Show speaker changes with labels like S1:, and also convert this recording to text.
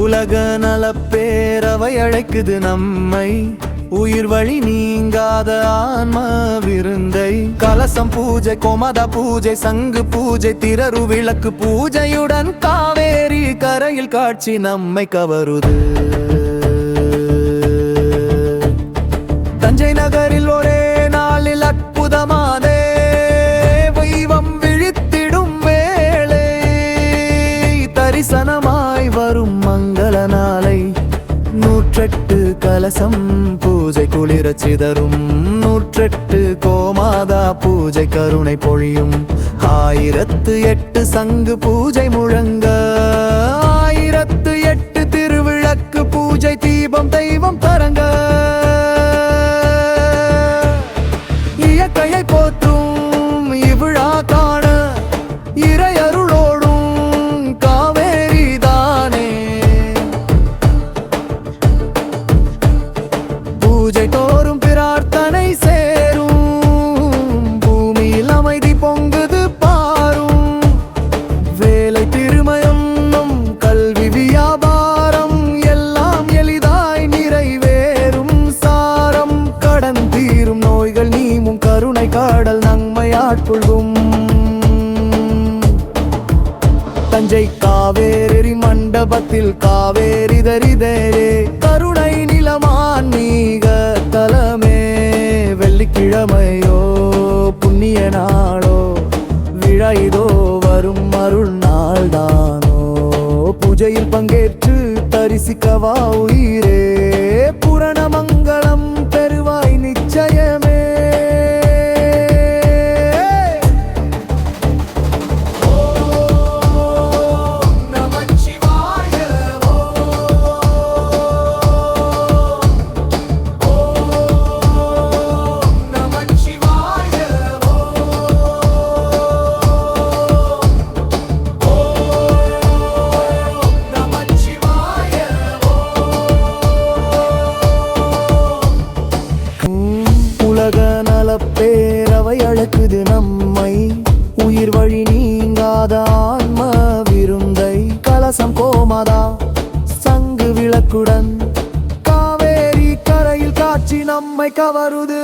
S1: உலக நலப்பேரவை அழைக்குது நம்மை, உயிர் வழி நீங்காத ஆன்ம விருந்தை. கலசம் பூஜை, கோமதா பூஜை, சங்கு பூஜை, திரரு விளக்கு பூஜையுடன் காவேரி கரையில் காட்சி நம்மை கவருது. தஞ்சை நகரில் ஒரே நாளில் அற்புதமானே வைவம் விழித்திடும் வேளை, தரிசனமாய் வரும் மங்கள நாளை. 108 கலசம் பூஜை குளிரச் சிதறும், 108 கோமாதா பூஜை கருணை பொழியும். 1008 சங்கு பூஜை முழங்க, 1008 திருவிளக்கு பூஜை தீபம் தெய்வம் தரங்க. இயற்கையை போற்றும் இவ்விழா காண இறையருளோடும் காவேரி தானே. பூஜை தோறும் பிரார்த்தனை சேரும், பூமியில் அமைதி பொங்குது பாரும். வேலை திருமயம் கல்வி வியாபாரம் எல்லாம் எளிதாய் நிறைவேறும். சாரம் கடன் தீரும், நோய்கள் நீமும், கருணை காடல் நன்மை ஆட்கொள்கும். தஞ்சை காவேரி மண்டபத்தில் காவேரி தரிதரே கருணை நிலமான்மீக தலமே. வெள்ளிக்கிழமையோ புண்ணிய நாளோ, விழா இதோ வரும் அருள் நாள்தானோ. பூஜையில் பங்கேற்று தரிசிக்கவா உயிரே, பூரணமங்கலம் பெறுவாய் நிச்சயமே. உலக நலப்பேரவை அழைக்குது நம்மை, உயிர் வழி நீங்காத ஆன்ம விருந்தை. கலசம் கோமதா சங்கு விளக்குடன் காவேரி கரையில் காட்சி நம்மை கவருது.